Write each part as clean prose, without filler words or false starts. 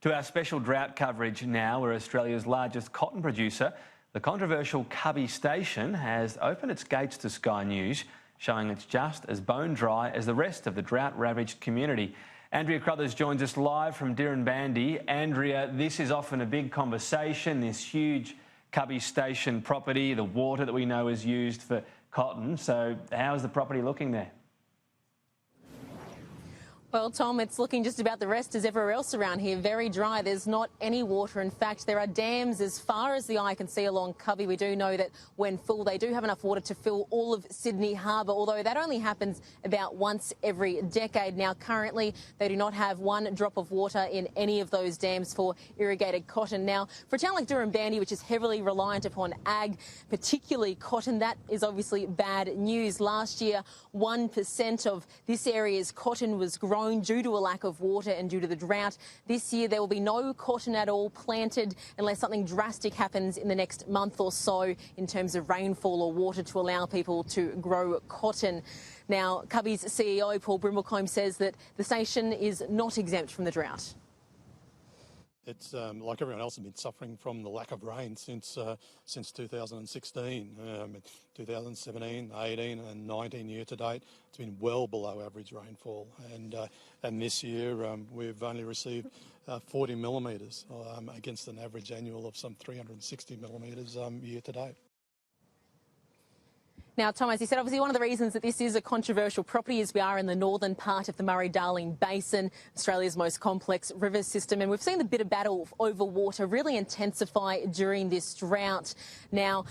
To our special drought coverage now, we're Australia's largest cotton producer. The controversial Cubbie Station has opened its gates to Sky News, showing it's just as bone dry as the rest of the drought-ravaged community. Andrea Crothers joins us live from Dirranbandi. Andrea, this is often a big conversation, this huge Cubbie Station property, the water that we know is used for cotton. So how's the property looking there? Well, Tom, it's looking just about the rest as everywhere else around here. Very dry. There's not any water. In fact, there are dams as far as the eye can see along Cubbie. We do know that when full, they do have enough water to fill all of Sydney Harbour, although that only happens about once every decade. Now, currently, they do not have one drop of water in any of those dams for irrigated cotton. Now, for a town like Dirranbandi, which is heavily reliant upon ag, particularly cotton, that is obviously bad news. Last year, 1% of this area's cotton was grown due to a lack of water and due to the drought. This year there will be no cotton at all planted unless something drastic happens in the next month or so in terms of rainfall or water to allow people to grow cotton. Now, Cubbie's CEO Paul Brimblecombe says that the station is not exempt from the drought. It's like everyone else has been suffering from the lack of rain since 2016. 2017, 18 and 19 year to date, it's been well below average rainfall. And this year we've only received 40 millimetres against an average annual of some 360 millimetres year to date. Now, Tom, as you said, obviously one of the reasons that this is a controversial property is we are in the northern part of the Murray-Darling Basin, Australia's most complex river system, and we've seen the bitter battle over water really intensify during this drought. Now,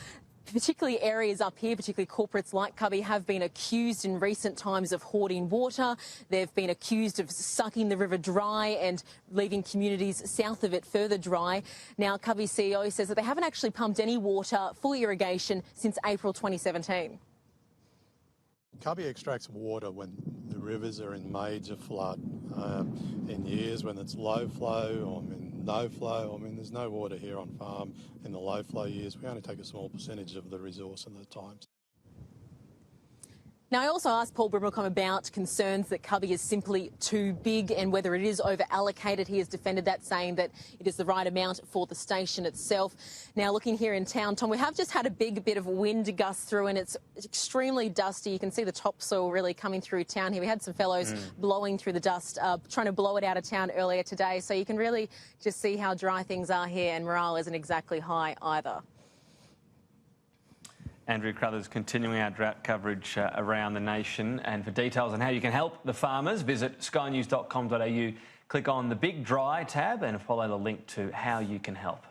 particularly areas up here, particularly corporates like Cubbie, have been accused in recent times of hoarding water. They've been accused of sucking the river dry and leaving communities south of it further dry. Now, Cubbie's CEO says that they haven't actually pumped any water for irrigation since April 2017. Cubbie extracts water when the rivers are in major flood. In years when it's low flow or no flow, there's no water here on farm. In the low flow years, we only take a small percentage of the resource and the times. Now, I also asked Paul Brimblecombe about concerns that Cubbie is simply too big and whether it is over-allocated. He has defended that, saying that it is the right amount for the station itself. Now, looking here in town, Tom, we have just had a big bit of wind gust through and it's extremely dusty. You can see the topsoil really coming through town here. We had some fellows blowing through the dust, trying to blow it out of town earlier today. So you can really just see how dry things are here, and morale isn't exactly high either. Andrea Crothers continuing our drought coverage around the nation. And for details on how you can help the farmers, visit skynews.com.au, click on the Big Dry tab and follow the link to how you can help.